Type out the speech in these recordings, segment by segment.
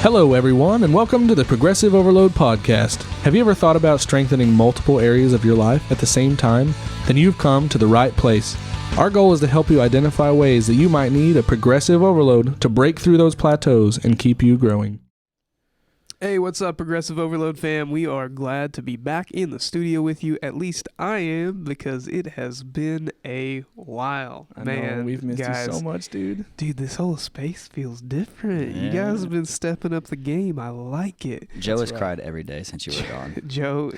Hello, everyone, and welcome to the Progressive Overload Podcast. Have you ever thought about strengthening multiple areas of your life at the same time? Then you've come to the right place. Our goal is to help you identify ways that you might need a progressive overload to break through those plateaus and keep you growing. Hey, what's up, Progressive Overload fam? We are glad to be back in the studio with you. At least I am, because it has been a while. I know, we've missed you so much, dude. Dude, this whole space feels different. Yeah. You guys have been stepping up the game. I like it. Joe has cried every day since you were gone. Joe,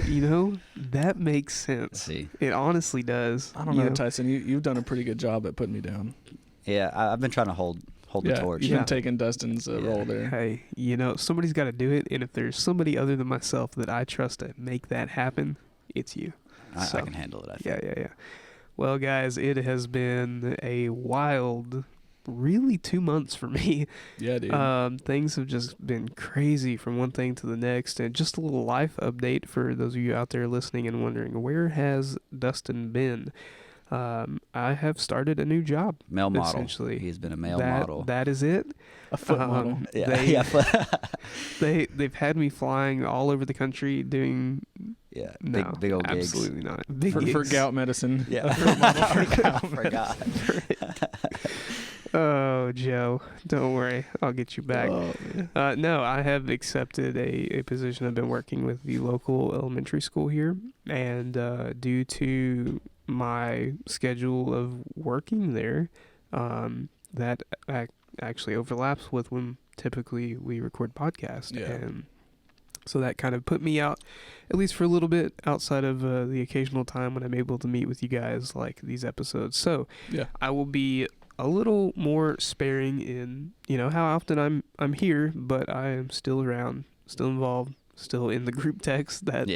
that makes sense. See, It honestly does. I don't know, Tyson. You've done a pretty good job at putting me down. yeah, I've been trying to hold the torch. You've been taking Dustin's role there. Hey, somebody's got to do it, and if there's somebody other than myself that I trust to make that happen, it's you. I can handle it, I think. Yeah. Well, guys, it has been a wild, really 2 months for me. Yeah, dude. Things have just been crazy from one thing to the next, and just a little life update for those of you out there listening and wondering, where has Dustin been? I have started a new job. Male model. Essentially. He's been a male model. That is it. A foot model. They've had me flying all over the country doing big old gigs. Absolutely not. Big For gigs. gout medicine. Yeah. I forgot. Oh, Joe, don't worry. I'll get you back. Oh, No, I have accepted a position. I've been working with the local elementary school here, and due to my schedule of working there, that actually overlaps with when typically we record podcasts. Yeah. And so that kind of put me out, at least for a little bit, outside of the occasional time when I'm able to meet with you guys like these episodes. So yeah. I will be a little more sparing in, how often I'm here, but I am still around, still involved, still in the group text that,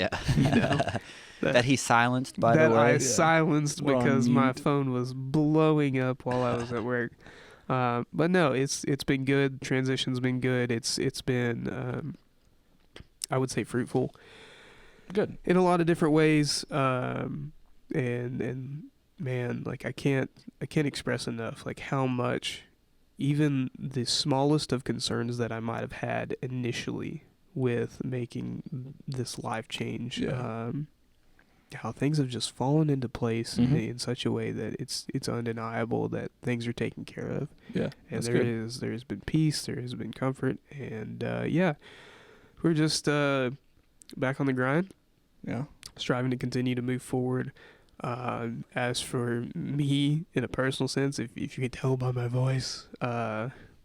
that he silenced, by the way. That I silenced We're on because my mute. phone was blowing up while I was at work. But no, it's been good. Transition's been good. It's been, I would say, fruitful. Good. In a lot of different ways. And man, like I can't express enough like how much even the smallest of concerns that I might have had initially with making this life change, how things have just fallen into place in such a way that it's undeniable that things are taken care of. Yeah. And there's been peace, there has been comfort, and we're just back on the grind. Yeah. Striving to continue to move forward. As for me, in a personal sense, if you can tell by my voice,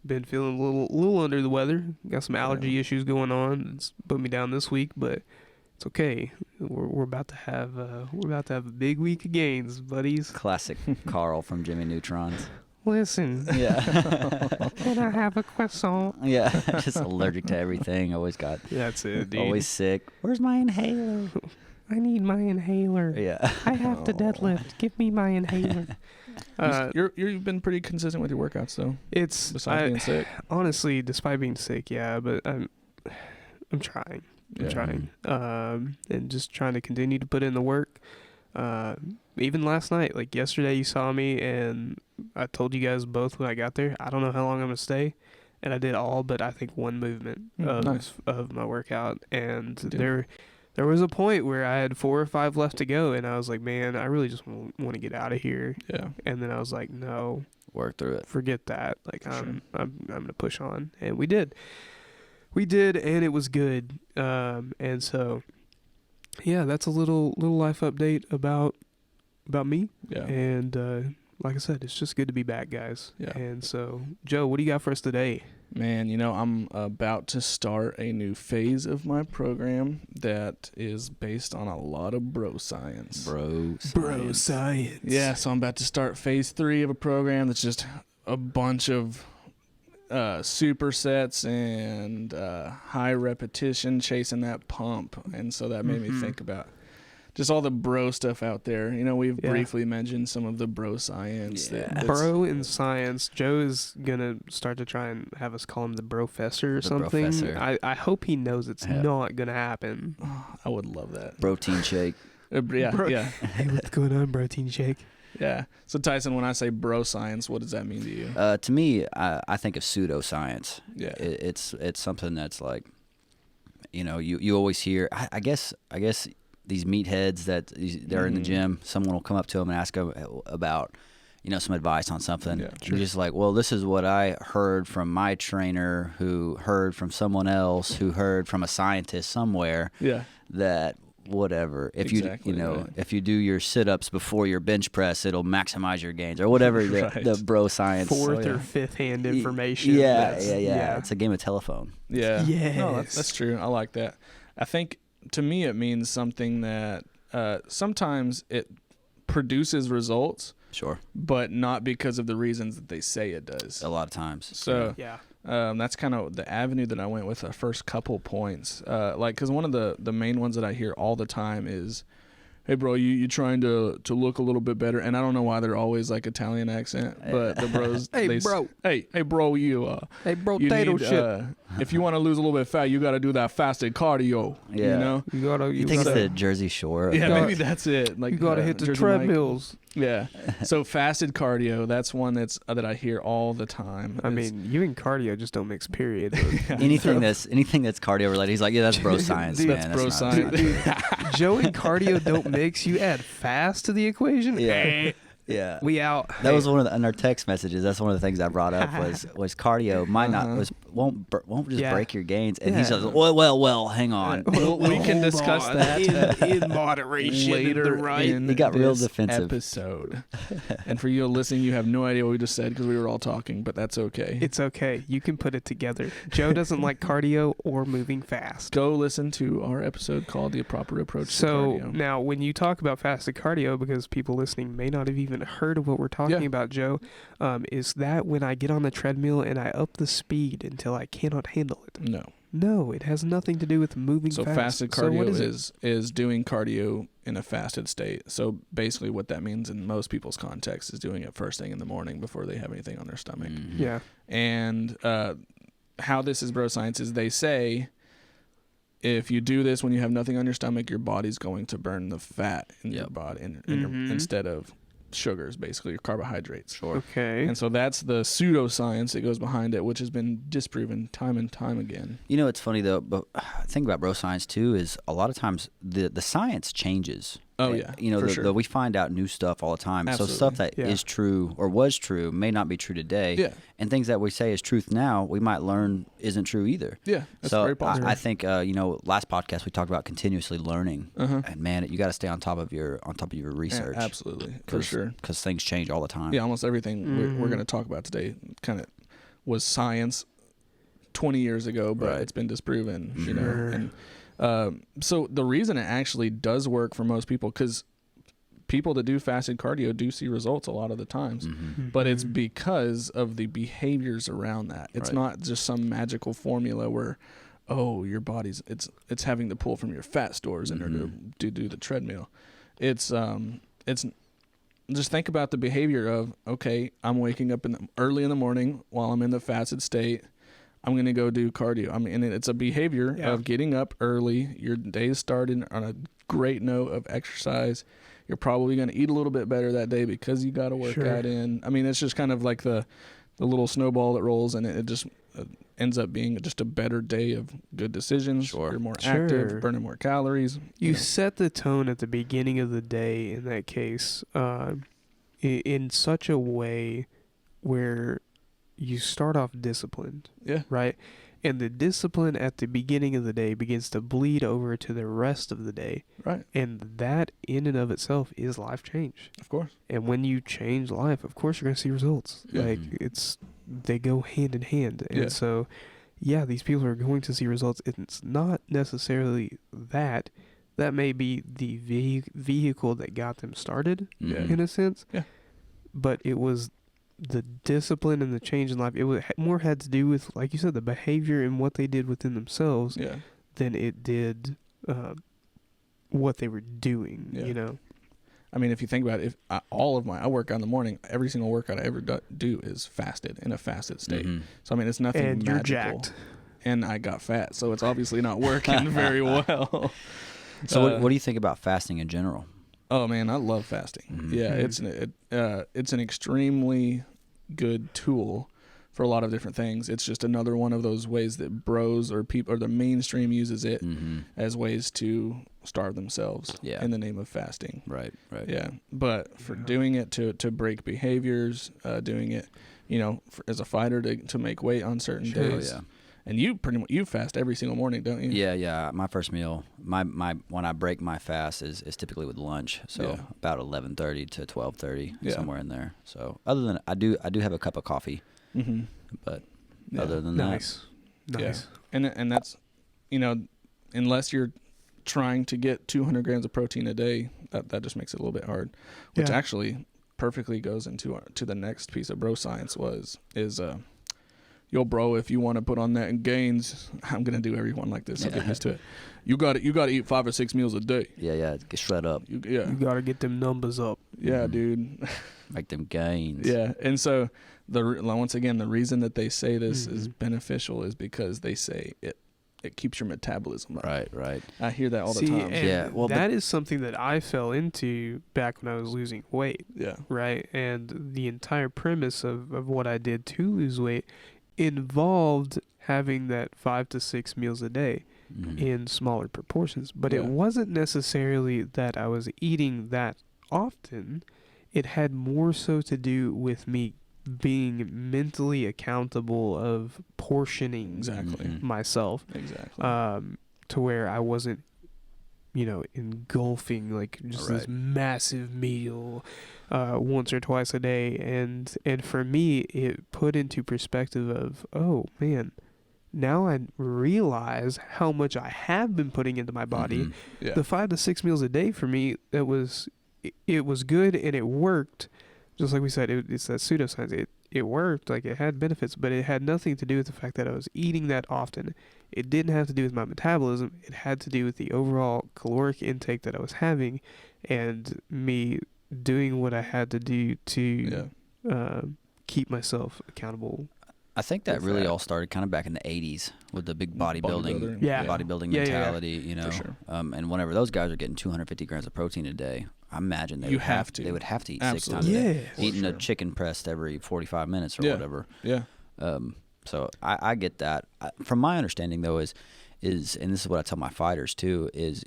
been feeling a little under the weather. Got some allergy issues going on. It's put me down this week, but it's okay. We're about to have a big week of gains, buddies. Classic Carl from Jimmy Neutron's. Listen. Yeah. Can I have a croissant? Yeah. Just allergic to everything. That's it, dude. Always sick. Where's my inhaler? I need my inhaler. Yeah. I have to deadlift. Give me my inhaler. You've been pretty consistent with your workouts, though. Besides being sick. Honestly, despite being sick, yeah, but I'm trying. I'm trying. And just trying to continue to put in the work. Even last night, like yesterday, you saw me, and I told you guys both when I got there, I don't know how long I'm going to stay. And I did all but I think one movement of my workout. And there was a point where I had 4 or 5 left to go, and I was like, man, I really just want to get out of here. Yeah. And then I was like, no. Work through it. Forget that. Like, I'm going to push on. And we did. We did, and it was good. And so, yeah, that's a little life update about me. Yeah. And like I said, it's just good to be back, guys. Yeah. And so, Joe, what do you got for us today? Man, I'm about to start a new phase of my program that is based on a lot of bro science. Bro science. Yeah, so I'm about to start phase 3 of a program that's just a bunch of supersets and high repetition, chasing that pump. And so that made me think about just all the bro stuff out there. We've briefly mentioned some of the bro science. Bro in science. Joe is going to start to try and have us call him the Brofessor or something. Brofessor. I hope he knows it's not going to happen. I would love that. Protein shake. Yeah. Hey, what's going on, Protein Shake? Yeah. So Tyson, when I say bro science, what does that mean to you? To me, I think of pseudoscience. Yeah. It's something that's like, you always hear. I guess these meatheads they're in the gym. Someone will come up to them and ask them about, some advice on something. Yeah, You're just like, well, this is what I heard from my trainer, who heard from someone else, who heard from a scientist somewhere. Yeah. That whatever. If Exactly, you if you do your sit-ups before your bench press, it'll maximize your gains or whatever the bro science. Fourth or fifth hand information. Yeah. It's a game of telephone. Yeah. Yes. No, that's true. I like that. I think to me it means something that sometimes it produces results. Sure. But not because of the reasons that they say it does. A lot of times. So yeah. That's kind of the avenue that I went with the first couple points. Because one of the main ones that I hear all the time is, hey, bro, you trying to look a little bit better. And I don't know why they're always like Italian accent, but the bros. Hey, bro. Hey, bro, you. Hey, bro, you potato need, chip. If you want to lose a little bit of fat, you got to do that fasted cardio. Yeah. You know? You think it's the Jersey Shore? Yeah, maybe that's it. Like you got to hit the Jersey treadmills. Mike. Yeah. So fasted cardio, that's one that I hear all the time. I mean, you and cardio just don't mix, period. anything that's cardio related, he's like, yeah, that's bro science, Dude, man. that's bro science. Joe and cardio don't mix. You add fast to the equation. Yeah. Yeah, we out. That was one of in our text messages. That's one of the things I brought up was cardio might not won't just break your gains. And he's like, well, hang on. We can discuss that in moderation later. He got real defensive. Episode. And for you listening, you have no idea what we just said because we were all talking, but that's okay. It's okay. You can put it together. Joe doesn't like cardio or moving fast. Go listen to our episode called The Proper Approach to Cardio. Cardio. Now, when you talk about fasted cardio, because people listening may not have even heard of what we're talking about, Joe, is that when I get on the treadmill and I up the speed until I cannot handle it? No, it has nothing to do with moving fast. So fasted cardio is doing cardio in a fasted state. So basically what that means in most people's context is doing it first thing in the morning before they have anything on their stomach. Mm-hmm. Yeah. And how this is bro science is they say if you do this when you have nothing on your stomach, your body's going to burn the fat in your body instead of sugars, basically, your carbohydrates. Sure. Okay. And so that's the pseudoscience that goes behind it, which has been disproven time and time again. It's funny though, but the thing about bro science too is a lot of times the science changes. Oh yeah. We find out new stuff all the time. Absolutely. So stuff that is true or was true may not be true today. Yeah. And things that we say is truth now, we might learn isn't true either. Yeah. That's so very possible. I think last podcast we talked about continuously learning. And man, you got to stay on top of your research. Yeah, absolutely. For sure. Because things change all the time. Yeah, almost everything we're going to talk about today kind of was science 20 years ago, but it's been disproven, and so the reason it actually does work for most people, because people that do fasted cardio do see results a lot of the times, but it's because of the behaviors around that. It's not just some magical formula where, your body's it's having to pull from your fat stores in order to do the treadmill. It's just think about the behavior of, okay, I'm waking up early in the morning while I'm in the fasted state. I'm going to go do cardio. I mean, it's a behavior of getting up early. Your day is starting on a great note of exercise. You're probably going to eat a little bit better that day because you got a workout in. I mean, it's just kind of like the little snowball that rolls, and it just ends up being just a better day of good decisions. Sure. You're more active, burning more calories. You set the tone at the beginning of the day in that case in such a way where you start off disciplined. Yeah. Right? And the discipline at the beginning of the day begins to bleed over to the rest of the day. Right. And that in and of itself is life change. Of course. And when you change life, of course you're going to see results. Yeah. Like they go hand in hand. And so, these people are going to see results. It's not necessarily that. That may be the vehicle that got them started in a sense. Yeah. But it was the discipline and the change in life. It was more had to do with, like you said, the behavior and what they did within themselves than it did what they were doing, I mean, if you think about it, I work out in the morning, every single workout I ever do is fasted, in a fasted state. So, I mean, it's nothing and magical. you're jacked. And I got fat, so it's obviously not working very well. So what do you think about fasting in general? Oh man, I love fasting. Mhm. Yeah, Mhm. it's an extremely good tool for a lot of different things. It's just another one of those ways that bros or people or the mainstream uses it Mhm. as ways to starve themselves Yeah. in the name of fasting. Right. Right. Yeah, but for Yeah. doing it to break behaviors, doing it, as a fighter to make weight on certain Sure. Oh, days. yeah. And you fast every single morning, don't you? Yeah, yeah. My first meal, my when I break my fast is typically with lunch, so Yeah. about 11:30 to 12:30, Yeah. somewhere in there. So other than I do have a cup of coffee, Mm-hmm. but Yeah. other than Nice. Yeah. Nice. And that's, unless you're trying to get 200 grams of protein a day, that just makes it a little bit hard, which Yeah. actually perfectly goes into to the next piece of bro science is yo bro, if you want to put on that gains, I'm gonna do everyone like this. So get used to it. You got to eat 5 or 6 meals a day. yeah, get shred up, You gotta get them numbers up. Yeah, Mhm. dude. make them gains. Yeah, and so once again, the reason that they say this is Mhm. beneficial is because they say it keeps your metabolism up. Right. I hear that all the See, time. and Yeah, well, that is something that I fell into back when I was losing weight, Yeah. right? And the entire premise of what I did to lose weight involved having that 5 to 6 meals a day Mhm. in smaller proportions. But it Yeah. wasn't necessarily that I was eating that often. It had more so to do with me being mentally accountable of portioning Exactly. Mhm. myself, Exactly. to where I wasn't, engulfing like just this Right. massive meal once or twice a day, and for me it put into perspective of, oh man, now I realize how much I have been putting into my body. Mhm. Yeah. The 5 to 6 meals a day for me, it was good and it worked. Just like we said, it's that pseudoscience. It worked, like it had benefits, but it had nothing to do with the fact that I was eating that often. It didn't have to do with my metabolism. It had to do with the overall caloric intake that I was having, and me doing what I had to do to keep myself accountable. I think that with really that. all started kind of back in the 80s with the big bodybuilding Bodybuilding. Yeah. bodybuilding Yeah, yeah, yeah. mentality, you know. For sure. And whenever those guys are getting 250 grams of protein a day, I imagine they You would have to. They would have to eat 6 times Absolutely. a day. Yeah. For Eating a sure. chicken breast every 45 minutes or Yeah. whatever. Yeah. So I get that. From my understanding though is and this is what I tell my fighters too, is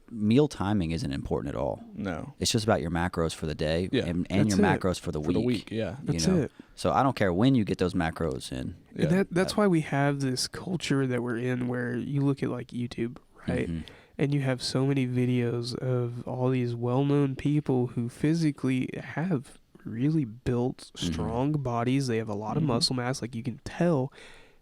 meal timing isn't important at all. No. It's just about your macros for the day Yeah. and That's your it. macros for the For week. the week, yeah. You That's know? it. So I don't care when you get those macros in. Yeah. That's why we have this culture that we're in, where you look at like YouTube, right? Mhm. And you have so many videos of all these well-known people who physically have really built Mhm. strong bodies. They have a lot of Mhm. muscle mass, like you can tell.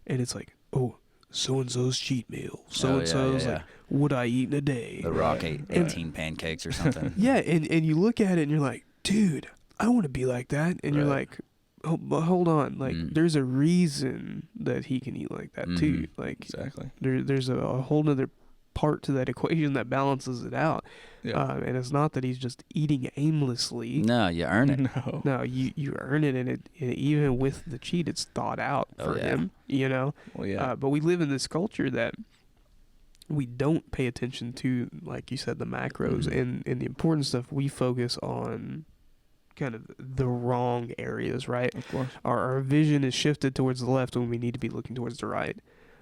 And it's like, oh, so-and-so's cheat meal. So-and-so's yeah. like, what I eat in a day. The Rock Right. ate And- 18 pancakes or something. Yeah, and you look at it and you're like, dude, I want to be like that. And you're Right. like, oh, but hold on. Like, Mm. there's a reason that he can eat like that, too. Mhm. Like, Exactly. there's a whole nother part to that equation that balances it out. Yeah. And it's not that he's just eating aimlessly. No, you earn it. No. No, you earn it, and even with the cheat, it's thought out Oh, for yeah. him, you know? Well, yeah. But we live in this culture that we don't pay attention to, like you said, the macros Mhm. and the important stuff. We focus on kind of the wrong areas, right? Of course. Our vision is shifted towards the left when we need to be looking towards the right.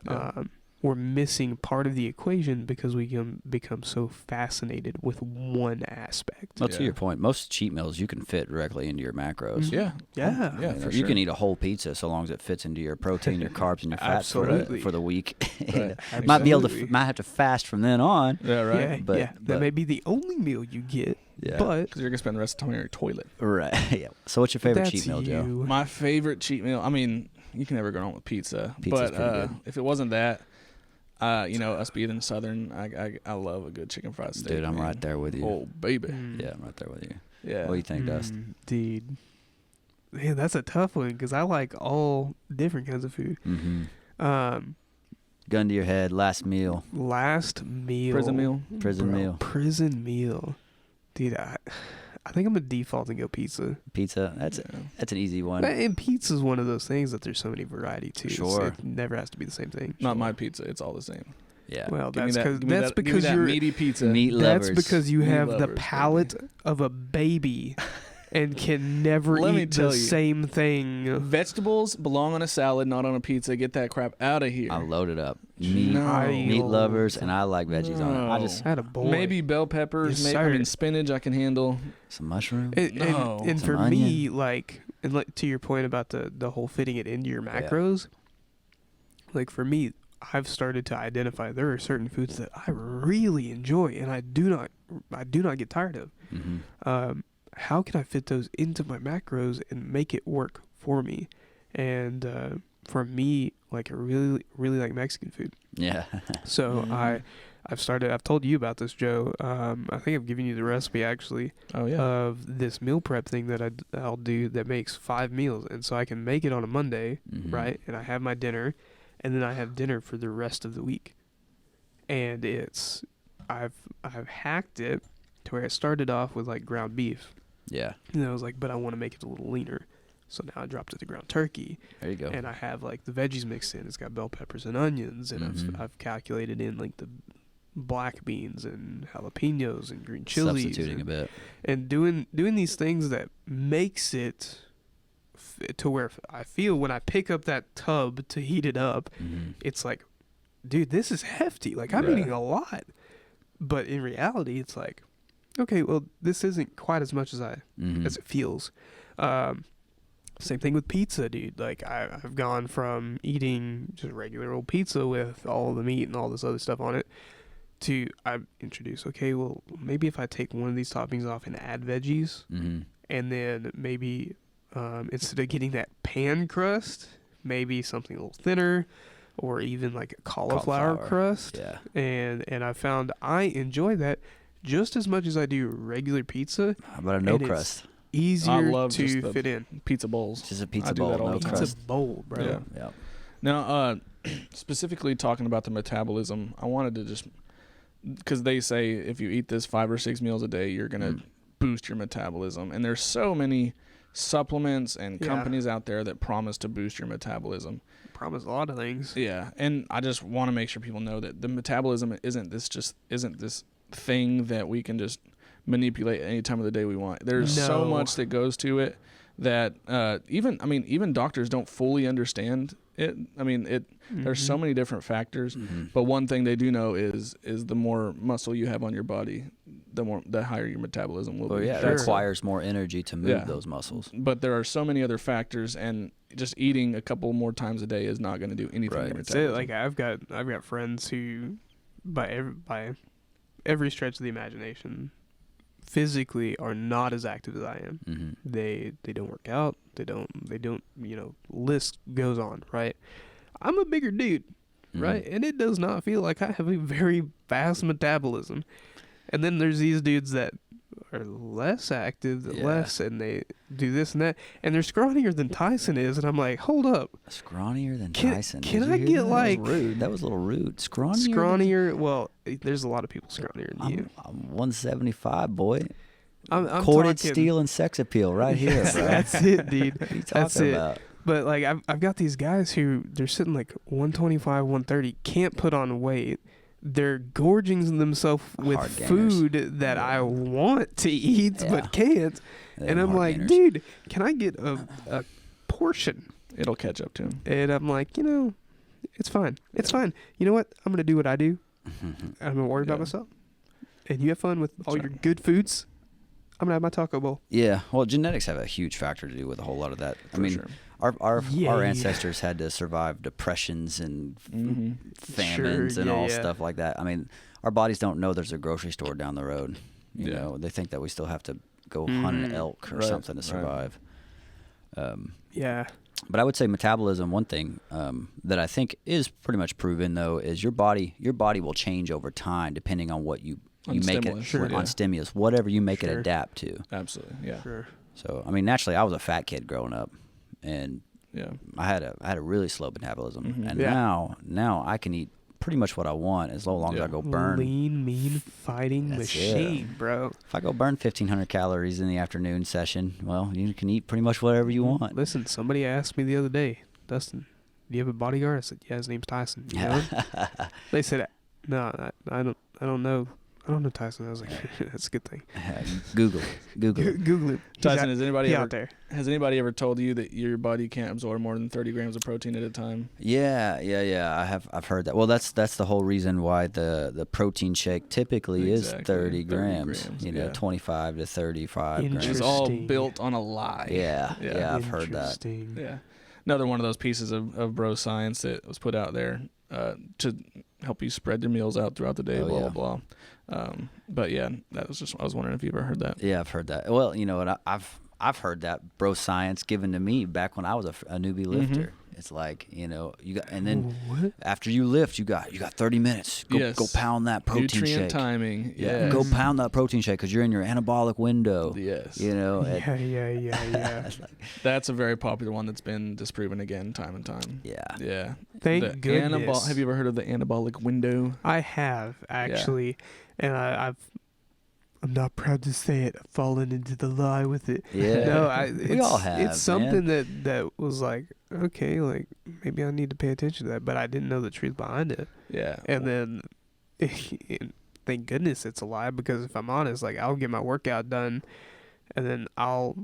Yeah. We're missing part of the equation because we can become so fascinated with one aspect. Well, to Yeah. your point, most cheat meals you can fit directly into your macros. Mhm. Yeah. Yeah. Yeah, You for know, sure. you can eat a whole pizza so long as it fits into your protein, your carbs, and your fats for Absolutely. the week. Right. Might be able to Absolutely. might have to fast from then on. Yeah, right. Yeah, But- yeah. That but- may be the only meal you get, Yeah. but Because you're going to spend the rest of the time on your toilet. Right. Yeah. So what's your favorite that's cheat meal, Joe? you. My favorite cheat meal, I mean, you can never go wrong with pizza. Pizza's but pretty good. if it wasn't that, us being Southern, I love a good chicken fried steak. Dude, I'm man. right there with you. Oh, baby. Mm. Yeah, I'm right there with you. Yeah. What do you think, Dust? Dude. Man, that's a tough one because I like all different kinds of food. Mm-hmm. Gun to your head, last meal, Last meal. Prison meal? prison Bro, meal, Prison meal. Dude, I think I'm a default and go pizza. pizza. That's an easy one. And pizza's one of those things that there's so many variety to. Sure. It never has to be the same thing. Not my pizza. It's all the same. Yeah. Well, Give me that's that- because give me that- give me that you're meaty pizza. Meat that's lovers. because you Meat have the lovers, palate of a baby and can never Let me eat tell the you. same thing. Vegetables belong on a salad, not on a pizza. Get that crap out of here. I load it up. Meat, No. meat lovers, and I like veggies on it. I just Had a boy. Maybe bell peppers. Yes, maybe, I sir. mean, spinach I can handle. some mushroom. No. And Some for me, onion. like, and like to your point about the whole fitting it into your macros, like for me, I've started to identify there are certain foods that I really enjoy and I do not get tired of. Mm-hmm. How can I fit those into my macros and make it work for me? And for me, like I really like Mexican food. Yeah. So Mhm. I've told you about this, Joe. I think I've given you the recipe actually Oh yeah. of this meal prep thing that I'll do that makes 5 meals. And so I can make it on a Monday, Mhm. right? And I have my dinner, and then I have dinner for the rest of the week. And I've hacked it to where it started off with like ground beef. Yeah. And I was like, but I want to make it a little leaner. So now I dropped it to ground turkey. There you go. And I have like the veggies mixed in. It's got bell peppers and onions. And Mhm. I've calculated in like the black beans and jalapenos and green chilies. Substituting a bit. And doing these things that makes it to where I feel when I pick up that tub to heat it up, Mm-hmm. it's like, dude, this is hefty. Like I'm Yeah. eating a lot. But in reality, it's like, okay, well, this isn't quite as much as Mm-hmm. as it feels. Same thing with pizza, dude. Like I've gone from eating just regular old pizza with all the meat and all this other stuff on it to I've introduced, okay, well, maybe if I take one of these toppings off and add veggies, Mm-hmm. and then maybe instead of getting that pan crust, maybe something a little thinner, or even like a cauliflower crust. Yeah. And I found I enjoy that just as much as I do regular pizza. How about a no And it's crust? Easier love just to the fit in. Pizza bowls. Just a I pizza do bowl, that all no the time. crust. Pizza bowl, bro. Yeah. Yeah. Now, specifically talking about the metabolism, I wanted to just because they say if you eat this 5 or 6 meals a day, you're gonna boost your metabolism, and there's so many supplements and Yeah. companies out there that promise to boost your metabolism. Promise a lot of things. Yeah, and I just want to make sure people know that the metabolism isn't this thing that we can just manipulate any time of the day we want. There's so No. much that goes to it that even doctors don't fully understand it. I mean, there's so many different factors, Mm-hmm. but one thing they do know is the more muscle you have on your body, the higher your metabolism will Well, be. yeah, it Sure. requires more energy to move Yeah. those muscles. But there are so many other factors, and just eating a couple more times a day is not going to do anything Right. to your That's metabolism. it. Like I've got friends who, by every stretch of the imagination, physically are not as active as I am. Mm-hmm. They don't work out. They don't. List goes on. Right. I'm a bigger dude. Right. And it does not feel like I have a very fast metabolism. And then there's these dudes that are less active, Yeah. and they do this and that, and they're scrawnier than Tyson is, and I'm like, hold up, Scrawnier than Can- Tyson. can Did you I hear get, that? like- That was rude. That was a little rude. Scrawnier. scrawnier. Well, there's a lot of people scrawnier than you. I'm 175, boy. I'm Corded talking, steel and sex appeal right here, Yes, bro. that's it, dude. What are you That's talking it. about? But like I've got these guys who they're sitting like 125, 130, can't put on weight. They're gorging themselves with Hard gainers. food that I want to eat Yeah. but can't. They And have I'm hard like, gainers. dude, can I get a portion? It'll catch up to him. And I'm like, it's fine. It's fine. You know what? I'm going to do what I do. I'm going to worry about Yeah. myself. And you have fun with all your good foods. I'm going to have my taco bowl. Yeah, well, genetics have a huge factor to do with a whole lot of that. I For mean, sure. our Yeah. ancestors had to survive depressions and Mm-hmm. famines Sure, and yeah, all yeah. stuff like that. I mean, our bodies don't know there's a grocery store down the road. You Yeah. know, they think that we still have to go hunt an Mhm. elk or Right, something to right. survive. Yeah. But I would say metabolism. One thing that I think is pretty much proven though is your body will change over time depending on what you On make stimulus, it sure, on yeah. stimulus, whatever you make it Sure. adapt to. Absolutely. Yeah. Sure. So I mean, naturally, I was a fat kid growing up, and Yeah. I had a really slow metabolism, Mhm. and Yeah. now I can eat pretty much what I want as long as Yeah. I go burn. Lean, mean fighting That's machine, bro. If I go burn 1,500 calories in the afternoon session, well, you can eat pretty much whatever you want. Listen, somebody asked me the other day, Dustin, do you have a bodyguard? I said, yeah, his name's Tyson. You know him? They said, No, I don't know. I don't know Tyson. I was like, that's a good thing. Google it. Google it. Tyson, He's out there. has anybody ever told you that your body can't absorb more than 30 grams of protein at a time? Yeah. I've heard that. Well, that's the whole reason why the protein shake typically is 30 grams. You know, 25 to 35 grams. It's all built on a lie. Yeah, I've heard that. Yeah. Another one of those pieces of bro science that was put out there to help you spread your meals out throughout the day, blah, blah. But yeah, that was just, I was wondering if you've ever heard that. Yeah, I've heard that. Well, you know what, I've heard that bro science given to me back when I was a newbie lifter. Mm-hmm. It's like, you know, you got, and then after you lift, you got 30 minutes. Go pound that protein Nutrient shake. timing. Yeah, go pound that protein shake because you're in your anabolic window. Yes. You know. Yeah. That's a very popular one that's been disproven again, time and time. Yeah. Thank goodness. Have you ever heard of the anabolic window? I have actually, and I'm not proud to say it. I've fallen into the lie with it. Yeah. No, we all have. It's something that was like, okay, like maybe I need to pay attention to that, but I didn't know the truth behind it. Yeah. And then, thank goodness it's a lie, because if I'm honest, like I'll get my workout done, and then I'll,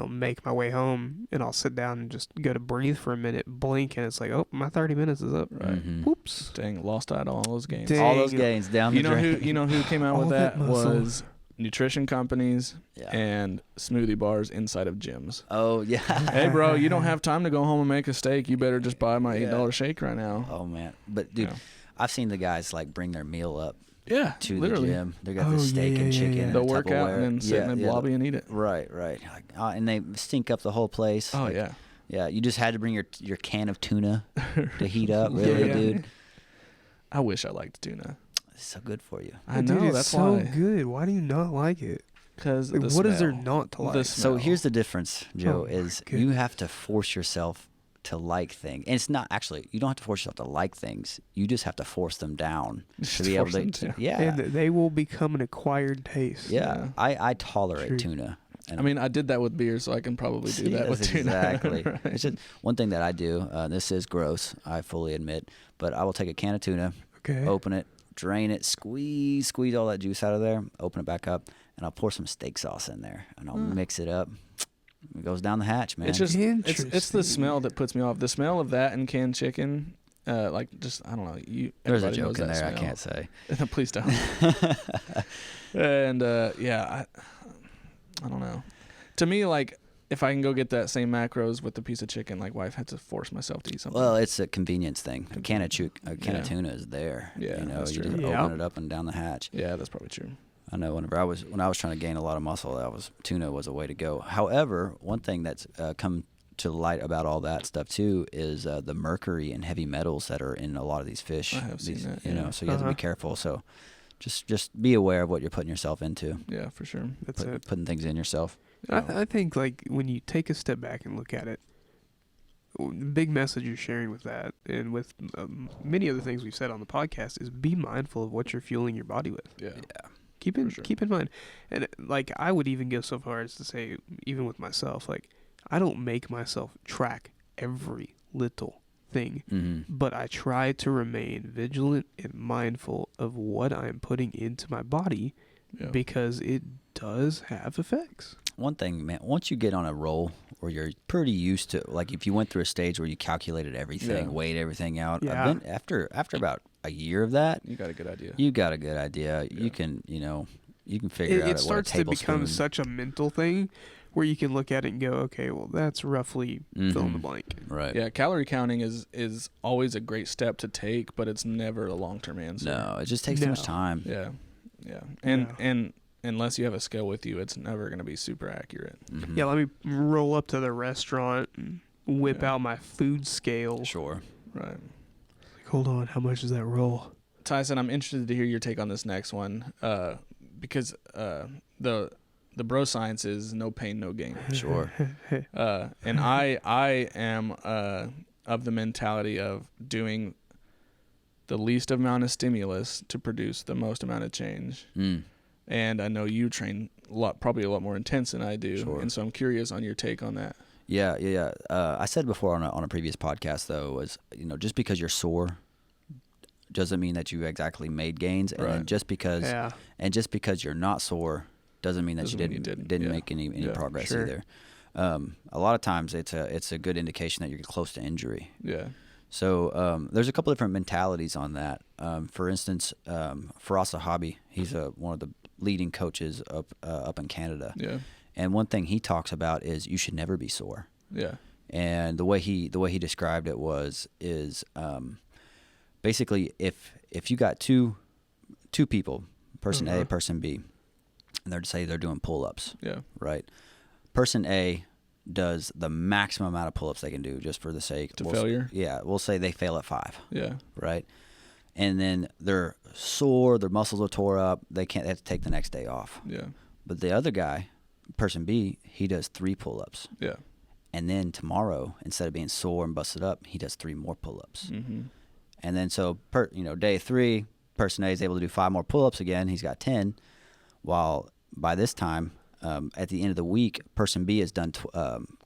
make my way home, and I'll sit down and just go to breathe for a minute, blink, and it's like, oh, my 30 minutes is up. Right. Mm-hmm. Whoops. Dang, lost out on all those gains. Dang. All those gains down the drain. You know who came out with All that that muscle. was nutrition companies and smoothie bars inside of gyms. Oh yeah. Hey bro, you don't have time to go home and make a steak. You better just buy my $8 shake right now. Oh man, but dude, I've seen the guys like bring their meal up to literally. the gym. They got the steak and chicken. They'll and work out Tupperware. and then sit in the lobby and eat it. Right. Like, and they stink up the whole place. Oh like, yeah. Yeah, you just had to bring your can of tuna to heat up, really, dude. I wish I liked tuna. It's so good for you. I know, Dude, that's it's so why. good. Why do you not like it? Because Like, what is there not to like? So here's the difference, Joe, Oh, is my you have to force yourself to like things. And it's not actually, you don't have to force yourself to like things. You just have to force them down to be able to. Yeah. And they will become an acquired taste. Yeah. I tolerate True. tuna. And I mean, I did that with beer, so I can probably do that with tuna. Exactly. Right. It's just one thing that I do. This is gross, I fully admit, but I will take a can of tuna, open it, drain it, squeeze all that juice out of there, open it back up, and I'll pour some steak sauce in there, and I'll mix it up. It goes down the hatch, man. It's just it's the smell that puts me off. The smell of that and canned chicken, like just I don't know. There's a everybody knows joke in that there. smell. I can't say. No, please don't. And I don't know. To me, like if I can go get that same macros with the piece of chicken, like why I had to force myself to eat something. Well, it's a convenience thing. A can of tuna is there. Yeah, you know, that's you true. just open it up and down the hatch. Yeah, that's probably true. I know when I was trying to gain a lot of muscle, tuna was a way to go. However, one thing that's come to light about all that stuff too is the mercury and heavy metals that are in a lot of these fish. I have seen that. You know, so you have to be careful. So just be aware of what you're putting yourself into. Yeah, for sure. That's it. Putting things in yourself. I think like when you take a step back and look at it, the big message you're sharing with that, and with many other things we've said on the podcast, is be mindful of what you're fueling your body with. Yeah. Keep in mind. And like I would even go so far as to say, even with myself, like I don't make myself track every little thing, but I try to remain vigilant and mindful of what I'm putting into my body because it does have effects. One thing, man, once you get on a roll where you're pretty used to, like if you went through a stage where you calculated everything, weighed everything out, then after about a year of that, you got a good idea. Yeah. You can figure out it starts what a to become tablespoon. such a mental thing where you can look at it and go, okay, well, that's roughly fill in the blank. Right. Yeah, calorie counting is always a great step to take, but it's never a long-term answer. No, it just takes too much time. Yeah. And unless you have a scale with you, it's never going to be super accurate. Mm-hmm. Yeah, let me roll up to the restaurant and whip out my food scale. Sure. Right. Like, hold on, how much is that roll? Tyson, I'm interested to hear your take on this next one, because the bro science is no pain, no gain. Sure. And I am of the mentality of doing the least amount of stimulus to produce the most amount of change. And I know you train probably a lot more intense than I do. Sure. And so I'm curious on your take on that. Yeah. I said before on a previous podcast though, was just because you're sore, doesn't mean that you exactly made gains. And Right. just because you're not sore doesn't mean that Doesn't you mean you didn't didn't. make any Yeah. progress Sure. either. A lot of times it's a good indication that you're close to injury. Yeah. So there's a couple different mentalities on that. For instance, Faraz Sahabi, he's one of the leading coaches up in Canada. Yeah. And one thing he talks about is you should never be sore. Yeah. And the way he described it is basically if you got two people, person A, person B, and they're doing pull-ups, Yeah. right? Person A does the maximum amount of pull-ups they can do just for the sake To failure? Yeah, we'll say they fail at 5, Yeah. right? And then they're sore, their muscles are tore up, they have to take the next day off. Yeah. But the other guy, person B, he does 3 pull-ups. Yeah. And then tomorrow, instead of being sore and busted up, he does 3 more pull-ups. Mm-hmm. And then so day 3, person A is able to do 5 more pull-ups again. He's got 10. While by this time, at the end of the week, person B has done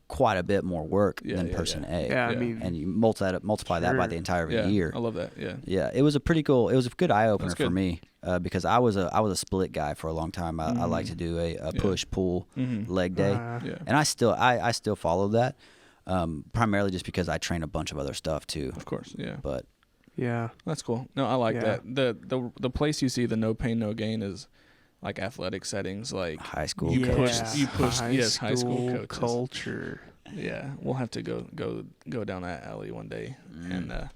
quite a bit more work than person A. Yeah, I Yeah. mean, And you multiply that by Sure. the entire Yeah. year. I love that. Yeah. Yeah, it was a good eye opener That's for good. me because I was a split guy for a long time. I like to do a push pull Mm-hmm. leg day, Yeah. and I still follow that primarily just because I train a bunch of other stuff too. Of course. Yeah. But yeah. That's cool. No, I like Yeah. that. The place you see the no pain, no gain is like athletic settings, like high school Yeah. coaches. You push- high yes, high school coaches. culture. yeah. We'll have to go down that alley one day, and but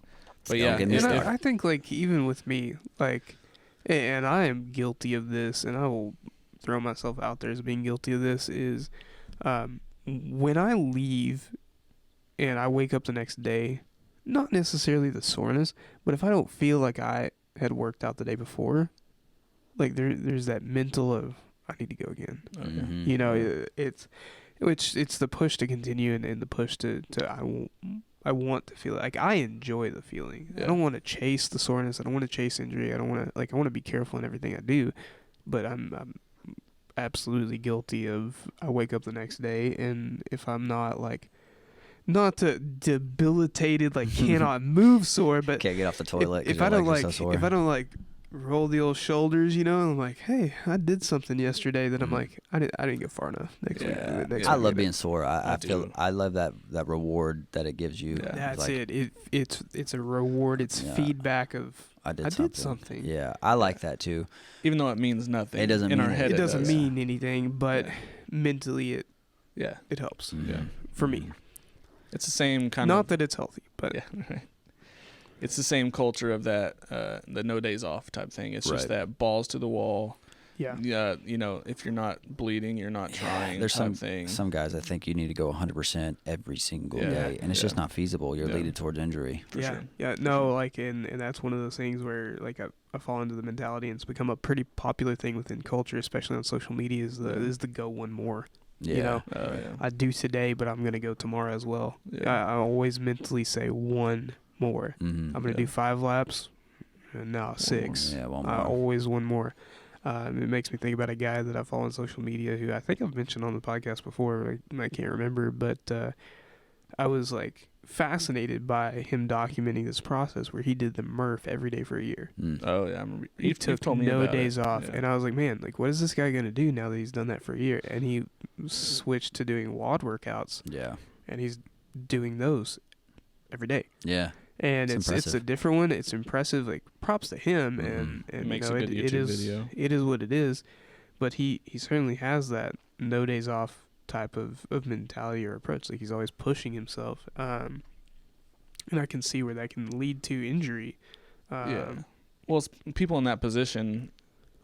Don't yeah, get me And started. I think, like, even with me, like, and I am guilty of this, and I will throw myself out there as being guilty of this, is when I leave and I wake up the next day, not necessarily the soreness, but if I don't feel like I had worked out the day before, like, there's that mental of, I need to go again. okay. Mhm. You know, it's the push to continue and the push to I want to feel like I enjoy the feeling. Yeah. I don't want to chase the soreness. I don't want to chase injury. I don't want to I want to be careful in everything I do, but I'm absolutely guilty of I wake up the next day and if I'm not like not debilitated like cannot move sore, but Can't get off the toilet. 'cause if your I don't legs are like so sore. if I don't like roll the old shoulders, you know, I'm like, hey, I did something yesterday that I'm like, I didn't get far enough. Next week, Yeah. next I week love did. being sore. I I feel do. I love that reward that it gives you. Yeah. That's Like, it. It's a reward. It's Yeah. feedback of I did did something. something. Yeah, I like that too. Even though it means nothing, It doesn't in mean our head. it doesn't does. mean anything, but Yeah. mentally Yeah. it helps Mhm. for me. Mhm. It's the same kind Not of. that it's healthy, but Yeah. Right. It's the same culture of that the no days off type thing. It's just Right. that balls to the wall. yeah. Yeah, you know, if you're not bleeding, you're not trying. There's type thing. some guys I think you need to go 100% every single Yeah. day, and it's just Yeah. not feasible. You're Yeah. leading towards injury. For yeah, sure. yeah, For no, sure. like, and that's one of those things where, like, I fall into the mentality, and it's become a pretty popular thing within culture, especially on social media, is the go one more. Yeah. You know, Oh, yeah. I do today, but I'm gonna go tomorrow as well. Yeah. I always mentally say one more. Mhm. I'm gonna Yeah. do 5 laps, and now 6. Yeah, one I more. always one more. It makes me think about a guy that I follow on social media who I think I've mentioned on the podcast before. I can't remember, but I was like fascinated by him documenting this process where he did the Murph every day for a year. Mm. Oh yeah, I remember. He You've took told me no about days it. off, Yeah. and I was like, man, like, what is this guy gonna do now that he's done that for a year? And he switched to doing WOD workouts, Yeah. and he's doing those every day. Yeah. And It's it's a impressive. different one. It's impressive. Like, props to him, Mhm. and It you makes know, a good it YouTube is video. it is what it is. But he certainly has that no days off type of mentality or approach. Like, he's always pushing himself. And I can see where that can lead to injury. Yeah. Well, it's people in that position,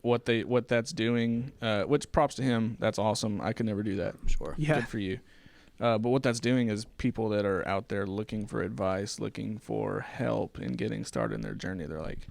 what that's doing, which props to him. That's awesome. I could never do that. Sure. Yeah. Good for you. But what that's doing is people that are out there looking for advice, looking for help in getting started in their journey. They're like,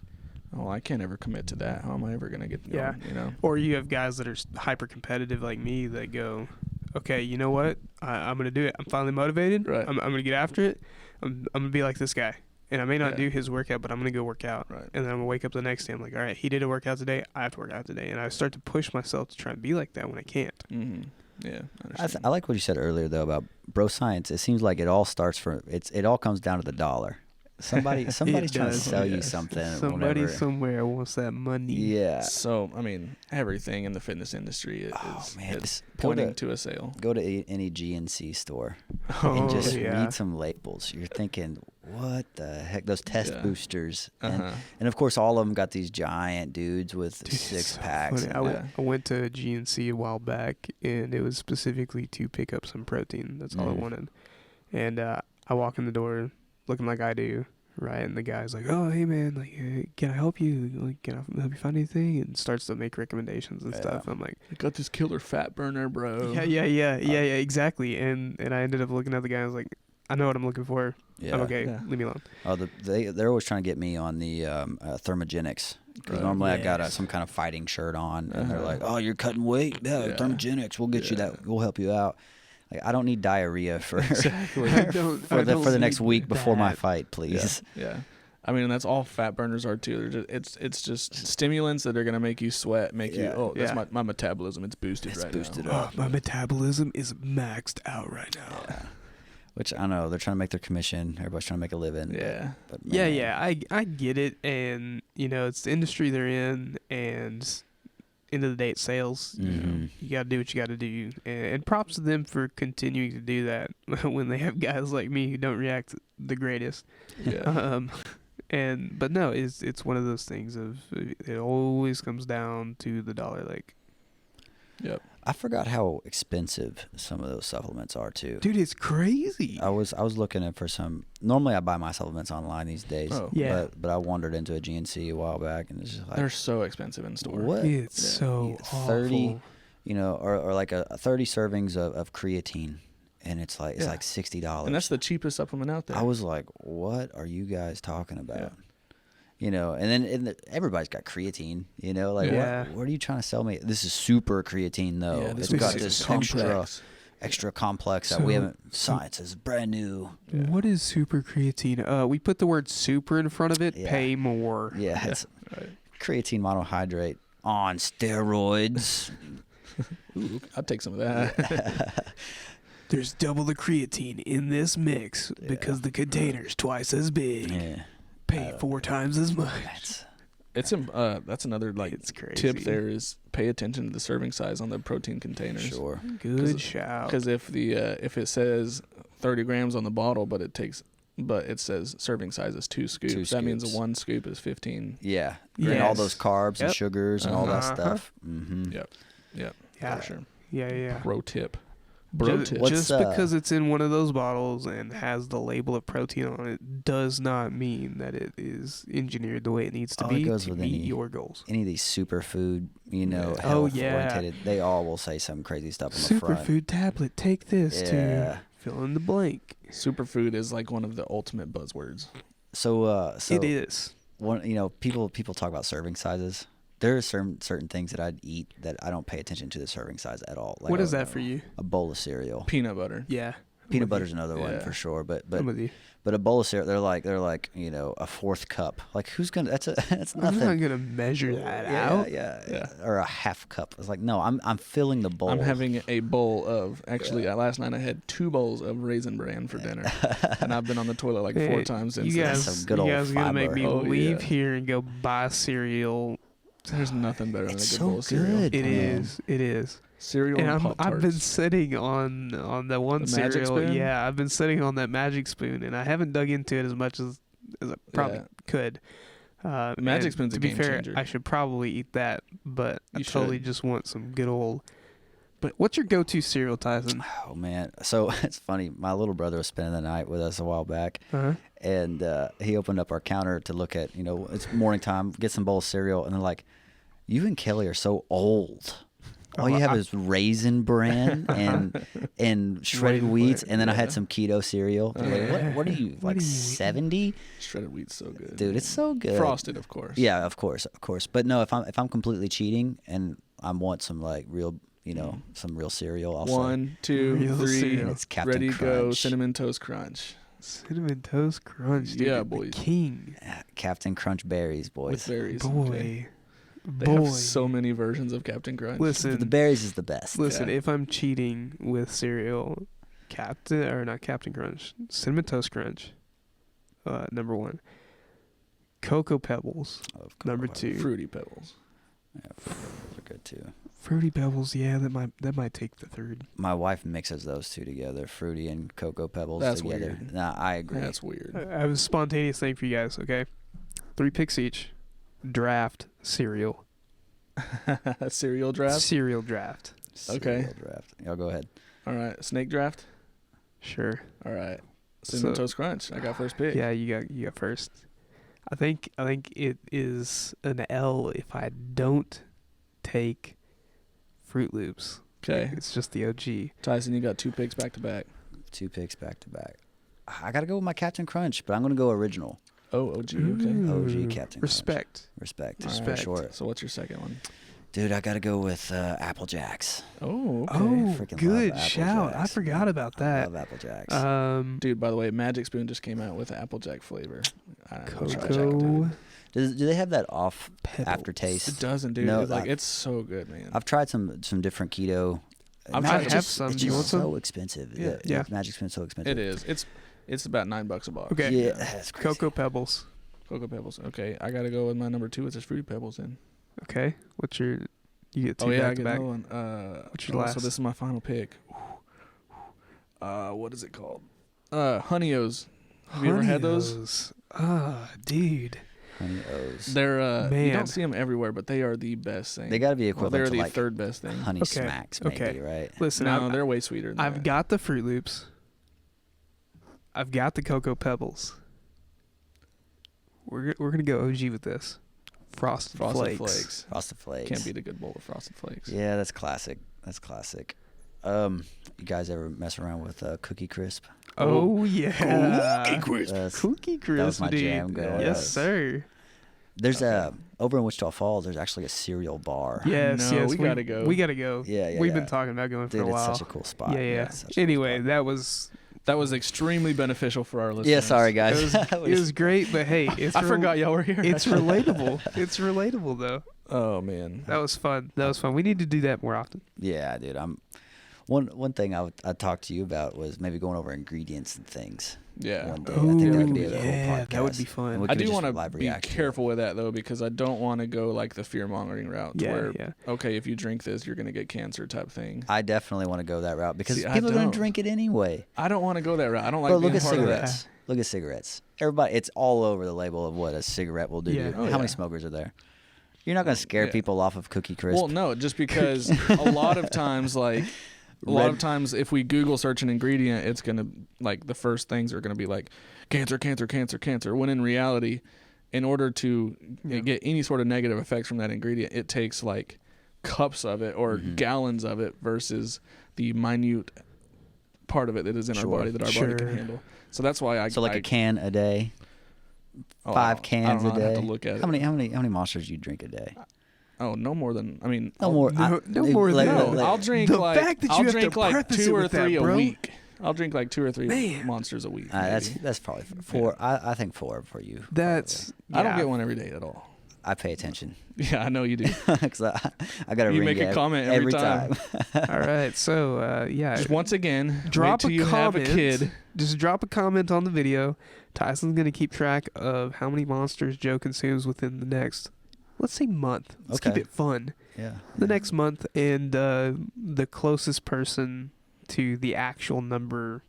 oh, I can't ever commit to that. How am I ever going to get going? Yeah. You know? Or you have guys that are hyper competitive like me that go, okay, you know what? I'm going to do it. I'm finally motivated. Right. I'm going to get after it. I'm going to be like this guy. And I may not Yeah. do his workout, but I'm going to go work out. Right. And then I'm going to wake up the next day. I'm like, all right, he did a workout today. I have to work out today. And I start to push myself to try and be like that when I can't. Mm-hmm. Yeah. I I understand. like what you said earlier though about bro science. It seems like it all starts from it all comes down to the dollar. Somebody's trying to sell you something. Somebody whenever. somewhere wants that money. Yeah. So, I mean, everything in the fitness industry is pointing to a sale. Go to any GNC store Oh, and just yeah. read some labels. You're thinking, what the heck? Those test boosters. Uh-huh. And of course, all of them got these giant dudes with Dude, it's six so packs. funny. I went to GNC a while back, and it was specifically to pick up some protein. That's all I wanted. And I walk in the door looking like I do, right? And the guy's like, "Oh, hey man, like, can I help you? Like, can I help you find anything?" And starts to make recommendations and stuff. I'm like, I got this killer fat burner, bro. yeah, exactly. And I ended up looking at the guy. I was like, "I know what I'm looking for. Yeah. I'm okay. Yeah. Leave me alone." Oh, they're always trying to get me on the thermogenics. Because normally I got some kind of fighting shirt on, and they're like, "Oh, you're cutting weight? Yeah, thermogenics. We'll get you that. We'll help you out." Like, I don't need diarrhea for for the next week before my fight, please. Yeah. I mean, that's all fat burners are too. They're just, it's just stimulants that are gonna make you sweat, my metabolism. It's boosted now. My metabolism is maxed out right now. Yeah. Which I know they're trying to make their commission. Everybody's trying to make a living. Yeah. But I get it, and it's the industry they're in, and end of the day, it's sales. Mm-hmm. You gotta do what you gotta do, and props to them for continuing to do that when they have guys like me who don't react the greatest. Yeah. But no, it's one of those things of it always comes down to the dollar. Like, Yep. I forgot how expensive some of those supplements are too. dude, it's crazy. I was looking for some. Normally, I buy my supplements online these days. Oh. Yeah. But I wandered into a GNC a while back, and it's just like They're so expensive in store. what? It's so 30, awful. or like a 30 servings of creatine, and it's like $60. And that's the cheapest supplement out there. I was like, what are you guys talking about? Yeah. And then everybody's got creatine, like what are you trying to sell me? This is super creatine though. Yeah, It's is got this complex. extra complex that we haven't. Science is brand new. Yeah. What is super creatine? We put the word super in front of it. Yeah. Pay more. Yeah, it's Right. creatine monohydrate on steroids. Ooh, I'd take some of that. There's double the creatine in this mix because the container's twice as big. Yeah, Pay 4 times as much. That's another It's crazy. tip. There is pay attention to the serving size on the protein containers. sure. Good shout. Because if it says 30 grams on the bottle, but it says serving size is 2 scoops. That means scoops. 1 scoop is 15. Yeah, Yes. and all those carbs and Yep. sugars and all that Uh-huh. stuff. Mm-hmm. Yep. Yeah. For sure. Yeah. Pro tip. Bro tip. What's, Just because it's in one of those bottles and has the label of protein on it does not mean that it is engineered the way it needs to Oh, it be goes to with meet any- your goals. Any of these superfood, Yeah. health yeah. oriented, they all will say some crazy stuff on the front. Superfood tablet, take this Yeah. to fill in the blank. Superfood is like one of the ultimate buzzwords. So It is. people talk about serving sizes. There are certain things that I'd eat that I don't pay attention to the serving size at all. Like What is that for you? a bowl of cereal. Peanut butter. Yeah. Peanut butter's another one Yeah. for sure, but I'm with you. a bowl of cereal, they're like a 4th cup. Like who's gonna? That's I'm nothing. not gonna measure that out. Yeah, or a half cup. It's like no, I'm filling the bowl. I'm having a bowl of last night I had 2 bowls of Raisin Bran for dinner, and I've been on the toilet like 4 Hey, times since. You then. guys, some good you old guys are gonna make fiber. me Oh, leave yeah. here and go buy cereal. There's nothing better than a It's good so bowl of cereal. good. It man. is. It is. Cereal and And Pop I've been Tarts. sitting on the one The Magic cereal. Spoon? Yeah, I've been sitting on that Magic Spoon, and I haven't dug into it as much as I probably Yeah. could. Magic and Spoon's a to be game fair, changer. I should probably eat that, but I You totally should. just want some good old. But what's your go-to cereal, Tyson? Oh man, so it's funny. My little brother was spending the night with us a while back, Uh-huh. and he opened up our counter to look at, it's morning time, get some bowl of cereal, and they're like, "You and Kelly are so old. All you have is Raisin Bran and shredded Raisin wheats, Bran, and then I had yeah. some keto cereal." They're like, what are you, What like are you eating? 70? Shredded wheat's so good. Dude, it's so good. Frosted, of course. Yeah, of course. But no, if I'm completely cheating and I want some like real, some real cereal, I'll say 1, 2, Real 3. cereal. it's Captain Ready, go. Crunch. Cinnamon Toast Crunch Cinnamon Toast Crunch, dude. Yeah, the boys. king. Captain Crunch berries, with boys. berries. Boy. Okay. They Boy. have so many versions of Captain Crunch. Listen, The berries is the best. Listen, Yeah. if I'm cheating with cereal, not Captain Crunch, Cinnamon Toast Crunch, number 1. Cocoa Pebbles, number 2. Fruity Pebbles. Yeah, those are good too. Fruity Pebbles, yeah, that might take the 3rd. My wife mixes those two together, Fruity and Cocoa Pebbles That's together. weird. Nah, I agree. That's weird. I have a spontaneous thing for you guys, okay? 3 picks each. Draft, cereal. Cereal draft? Cereal draft. Okay. Cereal draft. Y'all go ahead. All right. Snake draft? Sure. All right. Cinnamon Toast Crunch. I got first pick. Yeah, you got first. I think it is an L if I don't take Fruit Loops. Okay. It's just the OG. Tyson, you got 2 picks back to back. 2 picks back to back. I got to go with my Captain Crunch, but I'm going to go original. Oh, OG. Okay. Ooh. OG Captain Respect. Crunch. Respect. All For right. sure. So what's your second one? Dude, I got to go with Apple Jacks. Oh, okay. Oh, Freaking good love Apple shout. I Jacks. forgot about I that. love Apple Jacks. Dude, by the way, Magic Spoon just came out with Applejack flavor. Cocoa Do they have that off Pebbles. aftertaste? It doesn't, dude. No, It's so good, man. I've tried some different keto. I've Man, tried- it's I have just- some. It's Do you just want so some? expensive. Yeah. Yeah. Magic Spoon's so expensive. It is. It's about $9 a box. Okay. Yeah, Yeah. that's crazy. Cocoa Pebbles. Cocoa Pebbles. Okay, I gotta go with my number 2, which is Fruity Pebbles. In. Okay. What's your? You get 2 Oh yeah, I back to get back. another one. What's your last? So this is my final pick. What is it called? Honey-O's. Have you ever had those? Dude. Honey O's. They're you Man. don't see them everywhere, but they are the best thing. They got to be Well, equivalent they're to the like 3rd best thing. Honey Okay, Smacks, maybe, okay. right? Listen, No, they're way sweeter than I've that. got the Fruit Loops. I've got the Cocoa Pebbles. We're gonna go OG with this. Frosted Flakes. Frosted Flakes. Can't beat a good bowl of Frosted Flakes. Yeah, that's classic. That's classic. You guys ever mess around with Cookie Crisp? Oh yeah. Cookie Crisp. Cookie Crisp. was my dude. jam growing Yes, up. sir. There's over in Wichita Falls. There's actually a cereal bar. Yes, No, yes. we gotta go. We gotta go. Yeah. We've been talking about going Dude, for a while. it's such a cool spot. Yeah. It's such a cool Anyway, spot. that was extremely beneficial for our listeners. Yeah, sorry guys. it was great, but hey, it's I forgot y'all were here. It's relatable. It's relatable though. Oh man. That was fun. We need to do that more often. Yeah, dude. One thing I'd talk to you about was maybe going over ingredients and things. Yeah. One day. I think that could be a cool yeah, podcast. that would be fun. And we I could do just want to live be react to it. careful with that though, because I don't want to go like the fear mongering route. Yeah, where, yeah. okay, if you drink this, you're gonna get cancer type thing. I definitely want to go that route because See, I people are going don't. to drink it anyway. I don't want to go that route. I don't like Bro, being look at part of that. cigarettes. Look at cigarettes. Everybody, it's all over the label of what a cigarette will do. Yeah. To you. Oh, How yeah. many smokers are there? You're not going to scare Yeah. people off of Cookie Crisp. Well, no, just because a lot of times, if we Google search an ingredient, it's gonna like the first things are gonna be like cancer, cancer, cancer, cancer. When in reality, in order to get any sort of negative effects from that ingredient, it takes like cups of it or gallons of it versus the minute part of it that is in our body that our body can handle. So that's why I a can a day, 5 I cans don't know, a day. I have to look at how it. many monsters do you drink a day? Oh, no more than No more. no more than that. I'll drink The like fact that you I'll have to drink like preface it 2 or with that, 3 a bro. week. I'll drink like 2 or 3 Man. monsters a week. That's maybe. probably 4. I think 4 for you. That's. I don't yeah. get one every day at all. I pay attention Yeah, I know you do. because I got to You ring make a comment every time. All right, so yeah. Just once again, drop wait till a you comment. have a kid. Just drop a comment on the video. Tyson's gonna keep track of how many monsters Joe consumes within the next, let's say, month. Let's keep Okay. it fun. Yeah. The next month, and the closest person to the actual number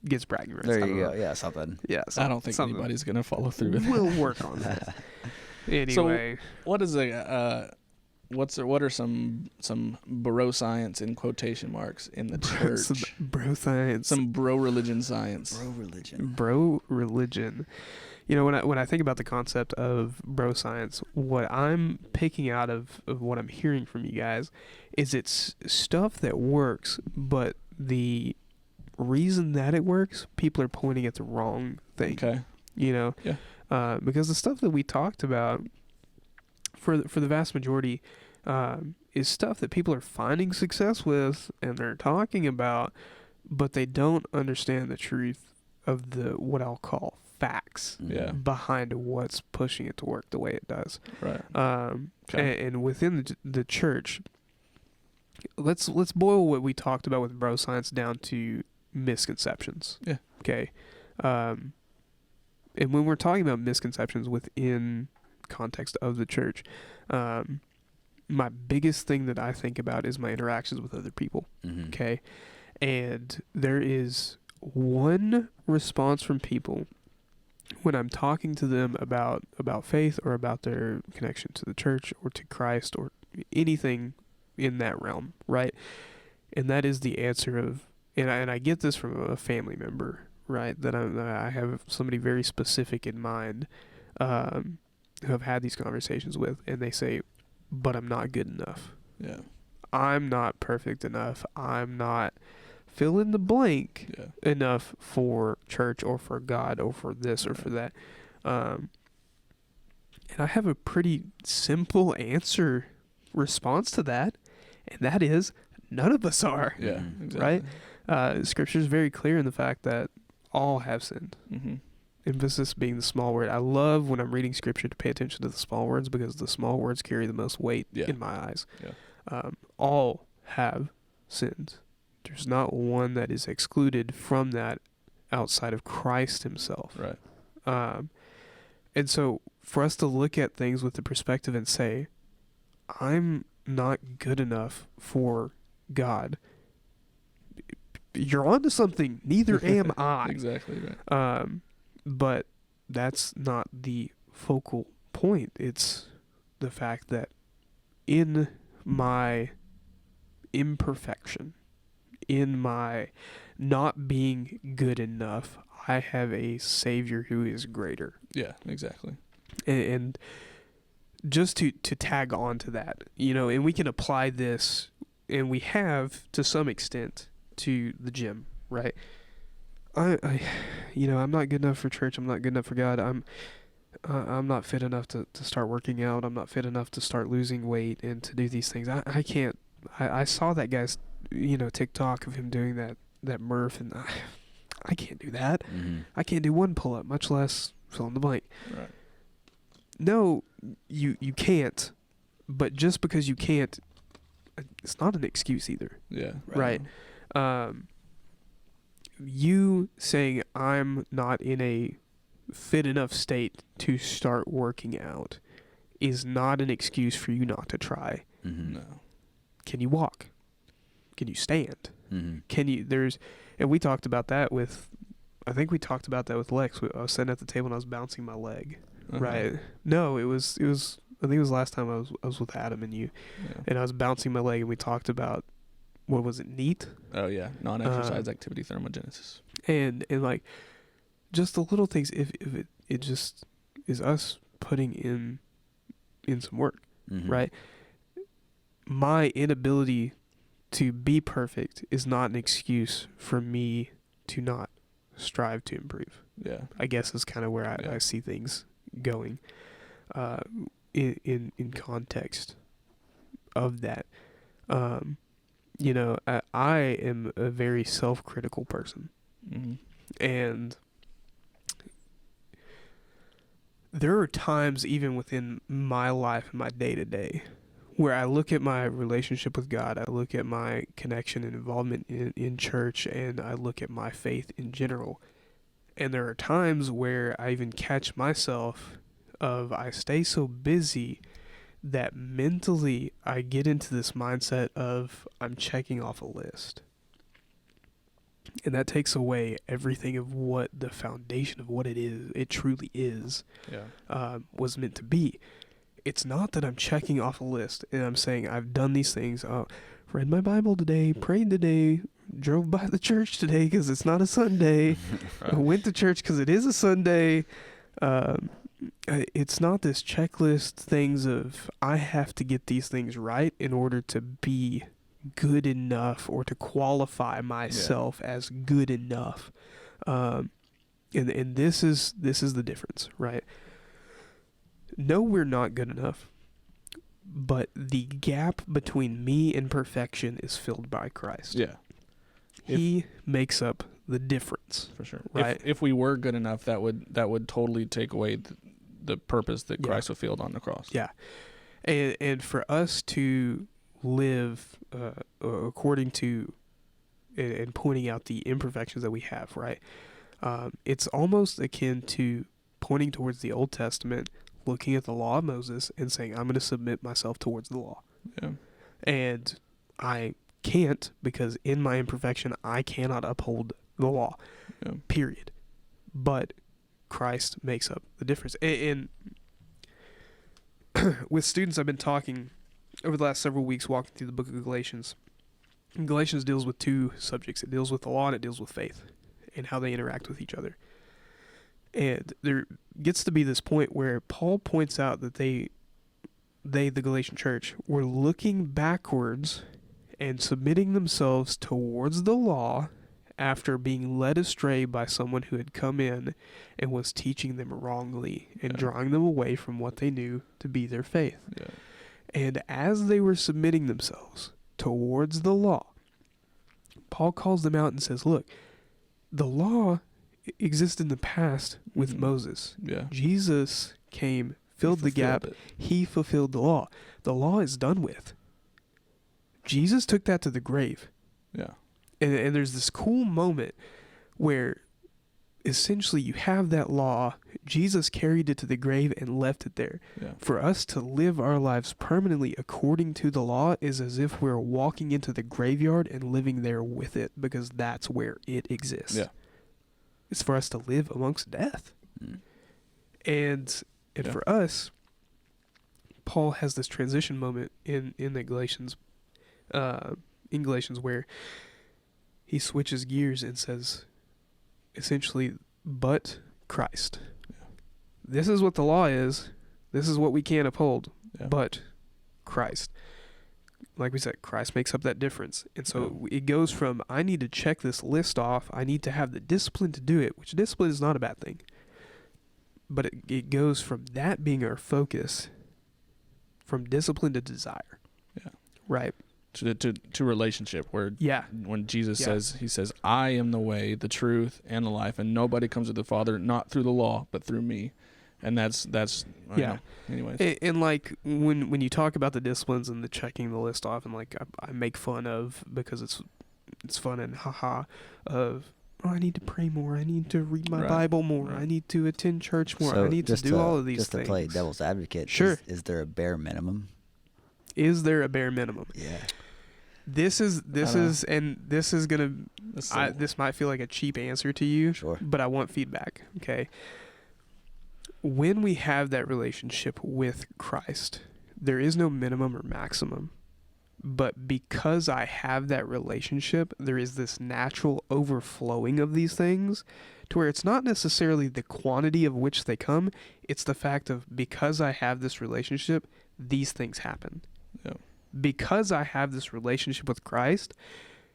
gets bragging rights. There I you don't go. know. Yeah, something. Yeah, I don't think something. anybody's gonna follow through with that. We'll work on that. Anyway, What is what are some bro science in quotation marks in the church? some bro science, Some bro religion science. Bro religion. bro religion. You know, when I think about the concept of bro science, what I'm picking out of what I'm hearing from you guys is it's stuff that works, but the reason that it works, people are pointing at the wrong thing. Okay. You know, Yeah. Because the stuff that we talked about for the vast majority is stuff that people are finding success with and they're talking about, but they don't understand the truth of the what I'll call facts Yeah. behind what's pushing it to work the way it does. Right. Okay. And within the church, let's boil what we talked about with bro science down to misconceptions. Yeah. Okay. And when we're talking about misconceptions within context of the church, my biggest thing that I think about is my interactions with other people. Mm-hmm. Okay. And there is one response from people when I'm talking to them about faith or about their connection to the church or to Christ or anything in that realm, right? And that is the answer of, and I get this from a family member, right? That I have somebody very specific in mind, who I've had these conversations with, and they say, "But I'm not good enough. Yeah. I'm not perfect enough. I'm not fill in the blank enough for church or for God or for this or for that." And I have a pretty simple response to that, and that is none of us are. Yeah. Mm-hmm. Exactly. Right? Scripture is very clear in the fact that all have sinned. Mm-hmm. Emphasis being the small word. I love when I'm reading scripture to pay attention to the small words because the small words carry the most weight in my eyes. Yeah. All have sinned. There's not one that is excluded from that outside of Christ himself. Right. And so for us to look at things with the perspective and say, I'm not good enough for God, you're onto something. Neither am I. Exactly right. But that's not the focal point. It's the fact that in my imperfection, in my not being good enough, I have a Savior who is greater. Yeah, exactly. And just to tag on to that, and we can apply this, and we have to some extent, to the gym, right? I'm not good enough for church. I'm not good enough for God. I'm not fit enough to start working out. I'm not fit enough to start losing weight and to do these things. I can't. I saw that guy's, TikTok of him doing that Murph, and I can't do that. Mm-hmm. I can't do one pull-up, much less fill in the blank. Right. No, you can't. But just because you can't, it's not an excuse either. Yeah. Right. You saying I'm not in a fit enough state to start working out is not an excuse for you not to try. Mm-hmm. No. Can you walk? Can you stand? Mm-hmm. Can you, and we talked about that with, I think we talked about that with Lex. I was sitting at the table and I was bouncing my leg. Uh-huh. Right. No, it was, I think it was last time I was with Adam and you, and I was bouncing my leg and we talked about, what was it, NEAT? Oh yeah, non-exercise activity thermogenesis. And like, just the little things, if it just is us putting in some work, Mm-hmm. right? My inability to be perfect is not an excuse for me to not strive to improve. Yeah. I guess is kind of where I see things going, in context of that. I am a very self-critical person. Mm-hmm. And there are times even within my life and my day-to-day where I look at my relationship with God, I look at my connection and involvement in church, and I look at my faith in general. And there are times where I even catch myself I stay so busy that mentally I get into this mindset of I'm checking off a list. And that takes away everything of what the foundation of what it truly is, was meant to be. It's not that I'm checking off a list and I'm saying I've done these things. Read my Bible today, prayed today, drove by the church today because it's not a Sunday. Right. I went to church because it is a Sunday. It's not this checklist things of I have to get these things right in order to be good enough or to qualify myself as good enough. And this is the difference, right? No, we're not good enough, but the gap between me and perfection is filled by Christ. Yeah. He makes up the difference. For sure. Right. If we were good enough, that would totally take away the purpose that Christ fulfilled on the cross. Yeah. And for us to live according to and pointing out the imperfections that we have, right? It's almost akin to pointing towards the Old Testament, looking at the law of Moses and saying, I'm going to submit myself towards the law. Yeah. And I can't, because in my imperfection, I cannot uphold the law, period. But Christ makes up the difference. And with students, I've been talking over the last several weeks, walking through the book of Galatians. And Galatians deals with two subjects. It deals with the law and it deals with faith and how they interact with each other. And there gets to be this point where Paul points out that they, the Galatian church, were looking backwards and submitting themselves towards the law after being led astray by someone who had come in and was teaching them wrongly and drawing them away from what they knew to be their faith. Yeah. And as they were submitting themselves towards the law, Paul calls them out and says, look, the law existed in the past with Moses. Yeah. Jesus came, filled the gap. He fulfilled the law. The law is done with. Jesus took that to the grave. Yeah. And there's this cool moment where essentially you have that law. Jesus carried it to the grave and left it there. Yeah. For us to live our lives permanently according to the law is as if we're walking into the graveyard and living there with it, because that's where it exists. Yeah. It's for us to live amongst death. And for us, Paul has this transition moment in the Galatians, where he switches gears and says, essentially, but Christ. Yeah. This is what the law is. This is what we can't uphold. Yeah. But Christ. Like we said, Christ makes up that difference. And so it goes from, I need to check this list off. I need to have the discipline to do it, which discipline is not a bad thing. But it goes from that being our focus, from discipline to desire. Yeah. Right. To relationship, where when Jesus says, he says, I am the way, the truth, and the life, and nobody comes to the Father not through the law, but through me. And that's yeah. Anyways. And like when you talk about the disciplines and the checking the list off, and like I make fun of, because it's fun and haha of, I need to pray more, I need to read my Bible more, I need to attend church more, I need to do all of these things. Just to play devil's advocate, sure. Is there a bare minimum? Is there a bare minimum? Yeah. This is gonna. This might feel like a cheap answer to you, sure, but I want feedback. Okay. When we have that relationship with Christ, there is no minimum or maximum. But because I have that relationship, there is this natural overflowing of these things, to where it's not necessarily the quantity of which they come, it's the fact of, because I have this relationship, these things happen. Yeah. Because I have this relationship with Christ,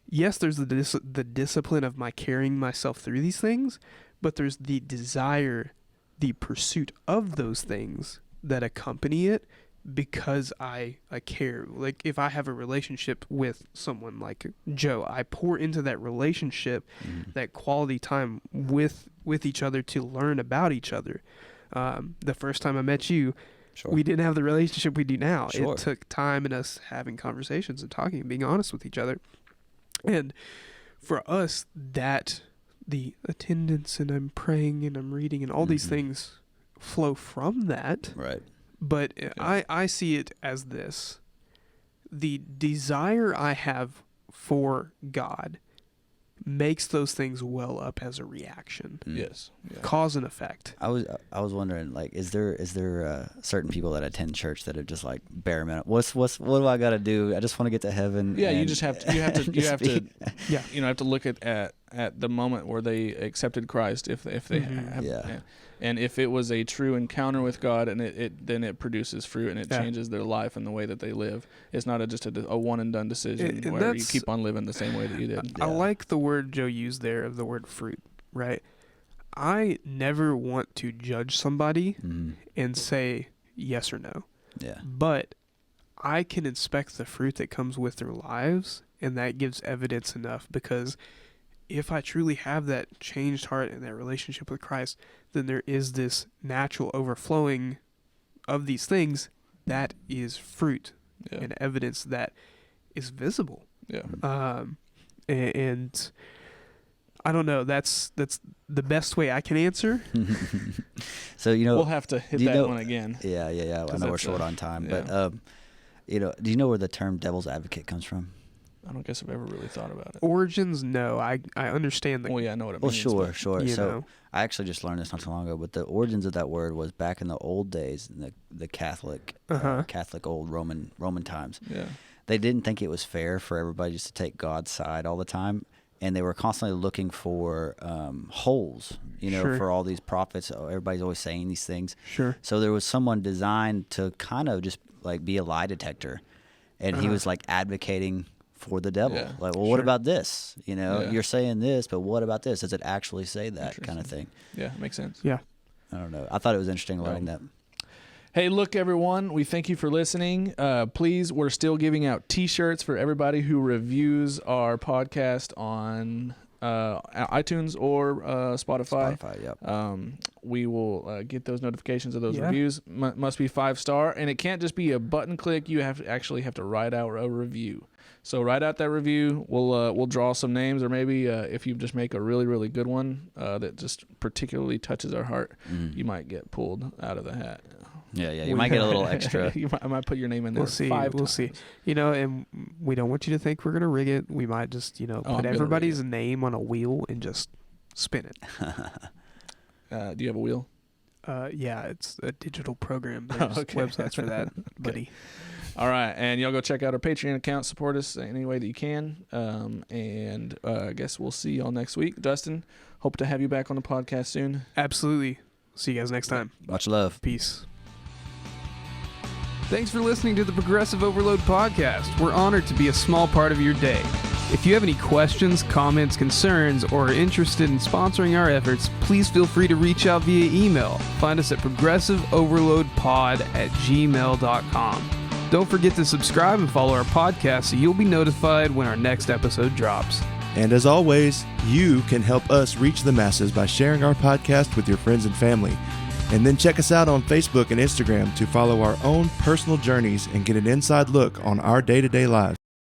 yes, there's the discipline of my carrying myself through these things, but there's the desire, the pursuit of those things that accompany it, because I care. Like, if I have a relationship with someone like Joe, I pour into that relationship, that quality time with each other to learn about each other. The first time I met you, sure, we didn't have the relationship we do now. Sure. It took time and us having conversations and talking and being honest with each other. And for us, that the attendance and I'm praying and I'm reading and all these things flow from that. Right. But I see it as this. The desire I have for God makes those things well up as a reaction. Yes. Yeah. Cause and effect. I was wondering, like, is there certain people that attend church that are just like bare minimum? What do I got to do? I just want to get to heaven. Yeah, you just have to you have to yeah. have to look at the moment where they accepted Christ, if they have. Yeah. And if it was a true encounter with God, and then it produces fruit and it changes their life and the way that they live. It's not just a one and done decision and where you keep on living the same way that you did. I like the word Joe used there, of the word fruit, right? I never want to judge somebody and say yes or no. Yeah. But I can inspect the fruit that comes with their lives, and that gives evidence enough, because if I truly have that changed heart and that relationship with Christ, then there is this natural overflowing of these things that is fruit and evidence that is visible. Yeah. And I don't know. That's the best way I can answer. So, you know, We'll have to hit do you that know- one again. Yeah. I know we're that's short on time, yeah. but you know, do you know where the term devil's advocate comes from? I don't guess I've ever really thought about it. Origins, no. I understand the. Well, yeah, I know what it Well, means. sure. You So know. I actually just learned this not too long ago, but the origins of that word was back in the old days, in the Catholic, Catholic old Roman times. Yeah. They didn't think it was fair for everybody just to take God's side all the time, and they were constantly looking for holes, you know, Sure. for all these prophets. Everybody's always saying these things. Sure. So there was someone designed to kind of just like be a lie detector, and he was like advocating for the devil. Yeah. Like, well, what Sure. about this? You know, Yeah. you're saying this, but what about this? Does it actually say that kind of thing? Yeah, makes sense. Yeah. I don't know. I thought it was interesting learning that. Hey, look, everyone, we thank you for listening. Please, we're still giving out T-shirts for everybody who reviews our podcast on iTunes or Spotify. Yep. We will get those notifications of those Yeah. reviews. Must be 5-star, and it can't just be a button click. You have to write out a review. So write out that review. We'll draw some names, or maybe if you just make a really, really good one that just particularly touches our heart, you might get pulled out of the hat. Yeah. You might get a little extra. I might put your name in there. We'll see. 5 We'll times. see. You know, and we don't want you to think we're gonna rig it. We might just, I'm put gonna rig everybody's name on a wheel and just spin it. Do you have a wheel? Yeah, it's a digital program. There's Okay. websites for that, buddy. All right, and y'all go check out our Patreon account. Support us any way that you can. And I guess we'll see y'all next week. Dustin, hope to have you back on the podcast soon. Absolutely. See you guys next time. Much love. Peace. Thanks for listening to the Progressive Overload podcast. We're honored to be a small part of your day. If you have any questions, comments, concerns, or are interested in sponsoring our efforts, please feel free to reach out via email. Find us at progressiveoverloadpod@gmail.com. Don't forget to subscribe and follow our podcast so you'll be notified when our next episode drops. And as always, you can help us reach the masses by sharing our podcast with your friends and family. And then check us out on Facebook and Instagram to follow our own personal journeys and get an inside look on our day-to-day lives.